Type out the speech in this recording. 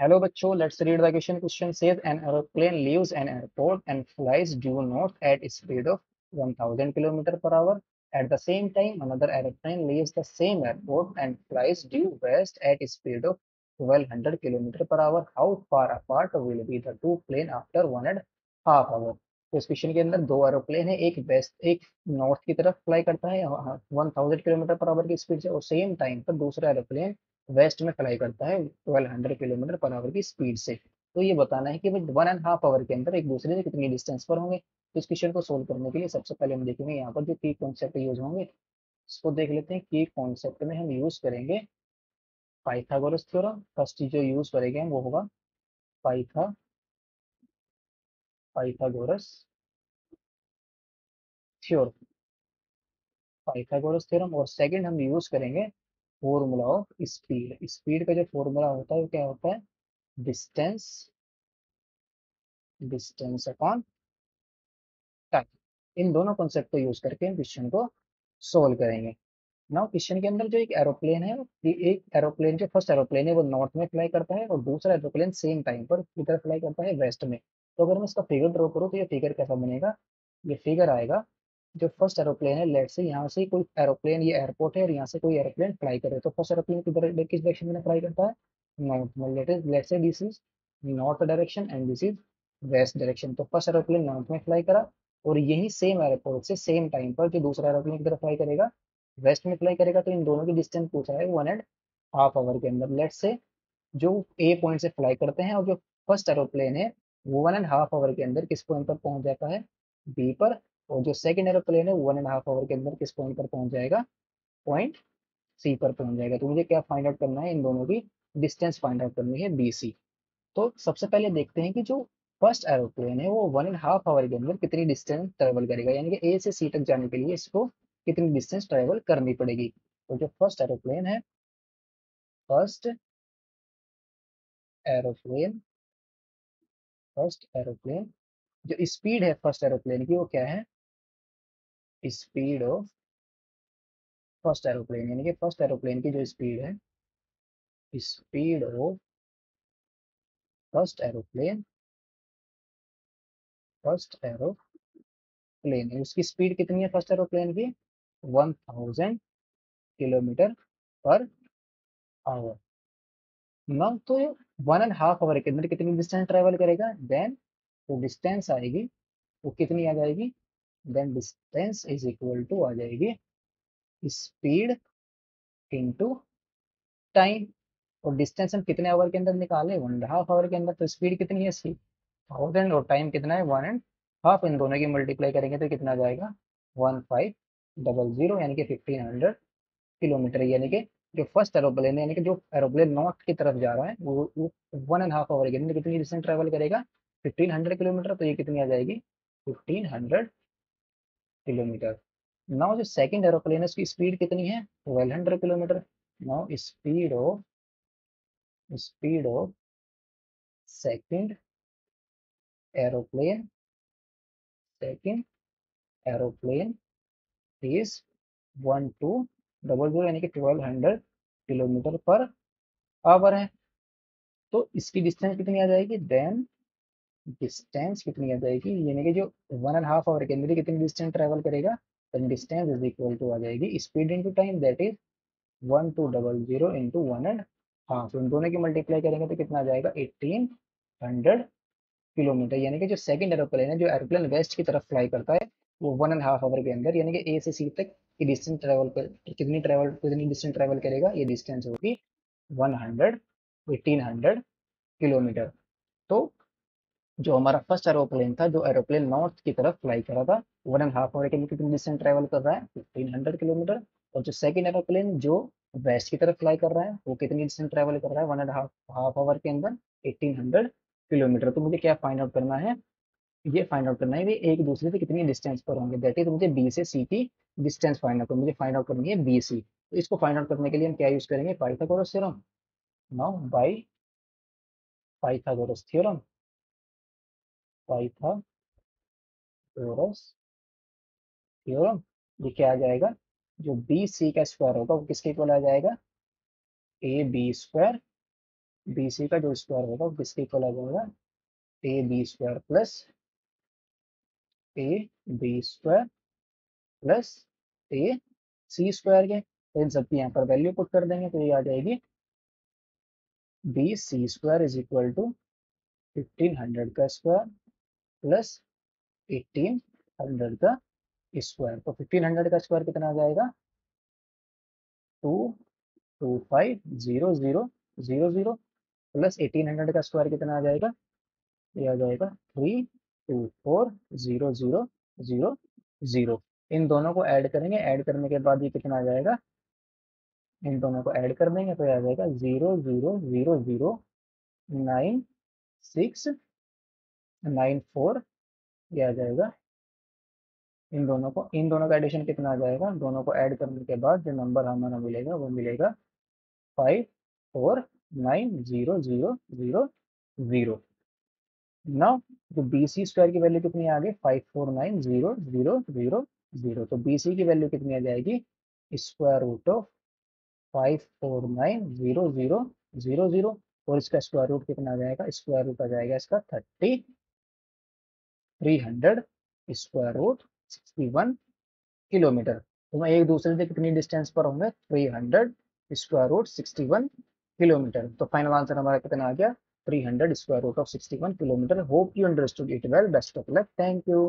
Hello बच्चों, let's read the question. Question says an aeroplane leaves an airport and flies due north at a speed of 1000 km per hour. At the same time, another aeroplane leaves the same airport and flies due west at a speed of 1200 km per hour. How far apart will be the two plane after 1.5 hour? तो इस question के अंदर दो aeroplane है, एक waste एक north की तरफ फ्लाई करता है 1000 km/h की स्पीड से, और सेम टाइम पर दूसरा एरोप्लेन वेस्ट में फ्लाई करता है 1200 km/h की स्पीड से। तो ये बताना है कि भाई 1.5 आवर के अंदर एक दूसरे से कितनी डिस्टेंस पर होंगे। तो इस क्वेश्चन को सोल्व करने के लिए सबसे पहले हम देखेंगे यहाँ पर जो की कॉन्सेप्ट यूज होंगे, इसको देख लेते हैं। की कॉन्सेप्ट में हम यूज करेंगे पाइथागोरस थ्योरम। फर्स्ट जो यूज करेंगे हम वो होगा पाइथागोरस थ्योरम। Pythagoras theorem. और सेकंड हम यूज करेंगे फॉर्मूला ऑफ स्पीड। स्पीड का जो फॉर्मूला होता है वो क्या होता है? Distance distance upon time. इन दोनों कॉन्सेप्ट को यूज करके हम क्वेश्चन को सोल्व करेंगे। नाउ क्वेश्चन के अंदर जो एक एरोप्लेन है, एक एरोप्लेन जो फर्स्ट एरोप्लेन है वो नॉर्थ में फ्लाई करता है और दूसरा एरोप्लेन सेम टाइम पर किधर फ्लाई करता है? वेस्ट में। तो अगर मैं इसका फिगर ड्रॉ करूँ तो ये फिगर कैसा बनेगा? ये फिगर आएगा, जो फर्स्ट एरोप्लेन है, लेट से यहाँ से कोई एरोप्लेन, ये एयरपोर्ट है और यहाँ से कोई एरोप्लेन फ्लाई करे, तो फर्स्ट एरोप्लेन किस डायरेक्शन में फ्लाई करता है? नॉर्थ में। लेट से this is north direction and this is west direction. तो फर्स्ट एरोप्लेन नॉर्थ में फ्लाई करा और यही सेम एयरपोर्ट से सेम टाइम पर जो दूसरा एरोप्लेन किधर फ्लाई करेगा? वेस्ट में फ्लाई करेगा। तो इन दोनों की डिस्टेंस पूछा है 1.5 आवर के अंदर। लेट से जो ए पॉइंट से फ्लाई करते हैं और जो फर्स्ट एरोप्लेन है वो 1.5 आवर के अंदर किस पॉइंट पर पहुंच जाता है? बी पर। और जो सेकंड एरोप्लेन है वो 1.5 आवर के अंदर किस पॉइंट पर पहुंच जाएगा? पॉइंट सी पर पहुंच जाएगा। तो मुझे क्या फाइंड आउट करना है? इन दोनों की डिस्टेंस फाइंड आउट करनी है, बी सी। तो सबसे पहले देखते हैं कि जो फर्स्ट एरोप्लेन है वो 1.5 आवर के अंदर कितनी डिस्टेंस ट्रेवल करेगा, यानी कि ए से सी तक जाने के लिए इसको कितनी डिस्टेंस ट्रेवल करनी पड़ेगी। तो जो फर्स्ट एरोप्लेन फर्स्ट एरोप्लेन जो स्पीड है फर्स्ट एरोप्लेन की वो क्या है? स्पीड ऑफ फर्स्ट एरोप्लेन, यानी कि फर्स्ट एरोप्लेन की जो स्पीड है, speed of first aeroplane first aeroplane है, उसकी स्पीड कितनी है फर्स्ट एरोप्लेन की? 1000 km/h। ना तो 1.5 आवर के अंदर कितनी डिस्टेंस ट्रेवल करेगा? देन तो डिस्टेंस आएगी, वो कितनी आ जाएगी? Then distance is equal to आ जाएगी स्पीड इंटू टाइम। और डिस्टेंस हम कितने आवर के अंदर निकाले? 1.5 आवर के अंदर। तो स्पीड कितनी है इसकी? 1000, और टाइम कितना है? 1.5। इन दोनों की मल्टीप्लाई करेंगे तो कितना आ जाएगा? 1500, यानी कि 1500 किलोमीटर। यानी कि जो फर्स्ट एरोप्लेन है, यानी कि जो एरोप्लेन नॉर्थ की तरफ जा रहा है वो 1.5 आवर के अंदर कितनी डिस्टेंस ट्रेवल करेगा? 1500 किलोमीटर। तो ये कितनी आ जाएगी? 1500 किलोमीटर। नाउ जो सेकंड एरोप्लेन है उसकी स्पीड कितनी है? 1200 kilometre. Now speed of second aeroplane second aeroplane is 1200, यानी कि 1200 किलोमीटर पर आवर है। तो इसकी डिस्टेंस कितनी आ जाएगी? देन डिस्टेंस कितनी आ जाएगी, यानी कि जो 1.5 आवर के अंदर कितनी डिस्टेंस ट्रेवल करेगा? Then distance is equal to आ जाएगी speed into time, that is 1200 into 1.5। इन दोनों की मल्टीप्लाई करेंगे तो कितना आ जाएगा? 1800 किलोमीटर। यानी कि जो सेकंड एरोप्लेन है, जो एरोप्लेन वेस्ट की तरफ फ्लाई करता है, वो 1.5 आवर के अंदर, यानी कि ए से सी तक की डिस्टेंस कितनी डिस्टेंस ट्रेवल करेगा? ये डिस्टेंस होगी 1800 किलोमीटर। तो जो हमारा फर्स्ट एरोप्लेन था, जो एरोप्लेन नॉर्थ की तरफ फ्लाई कर रहा था, 1.5 आवर के लिए कितनी डिस्टेंस ट्रेवल कर रहा है? 1500 किलोमीटर। और जो सेकंड एरोप्लेन जो वेस्ट की तरफ फ्लाई कर रहा है वो कितनी डिस्टेंस ट्रेवल कर रहा है 1.5 आवर के अंदर? 1800 किलोमीटर। तो मुझे क्या फाइंड आउट करना है? ये फाइंड आउट करना है वे एक दूसरे से कितनी डिस्टेंस पर होंगे, दैट इज मुझे बी से सी की डिस्टेंस फाइंड आउट करनी, मुझे फाइंड आउट करनी है बी सी। तो इसको फाइंड आउट करने के लिए हम क्या यूज करेंगे? Pythagoras theorem. Now by Pythagoras theorem Pythagoras theorem ये क्या आ जाएगा? जो बी सी का स्क्वायर होगा वो किसके इक्वल आ जाएगा? A B square B C का जो स्क्वायर होगा वो किसके इक्वल आ जाएगा, A B square plus A B square plus A C square के। तो इन सबकी यहाँ पर वैल्यू पुट कर देंगे तो ये आ जाएगी B C square is equal to 1500 का स्क्वायर प्लस 1800 का स्क्वायर। तो 1500 का स्क्वायर कितना आ जाएगा, 2250000 प्लस 1800 का स्क्वायर कितना आ जाएगा, ये आ जाएगा 324000। इन दोनों को ऐड करेंगे, ऐड करने के बाद ये कितना आ जाएगा, इन दोनों को ऐड कर देंगे तो ये आ जाएगा 000096994। ये आ जाएगा, इन दोनों का एडिशन कितना आ जाएगा, दोनों को ऐड करने के बाद जो नंबर हमारा मिलेगा वो मिलेगा 549000। नाउ जो बी सी स्क्वायर की वैल्यू कितनी आ गई, 549000। तो बी सी की वैल्यू कितनी आ जाएगी, स्क्वायर रूट ऑफ 549000। और इसका स्क्वायर रूट कितना आ जाएगा, स्क्वायर रूट आ जाएगा इसका 300 स्क्वायर रूट 61 किलोमीटर। तो मैं एक दूसरे से कितनी डिस्टेंस पर होंगे, 300 स्क्वायर रूट 61 किलोमीटर। तो फाइनल आंसर हमारा कितना आ गया, 300 square root of 61 kilometre. Hope you understood it well. Best of luck. Thank you.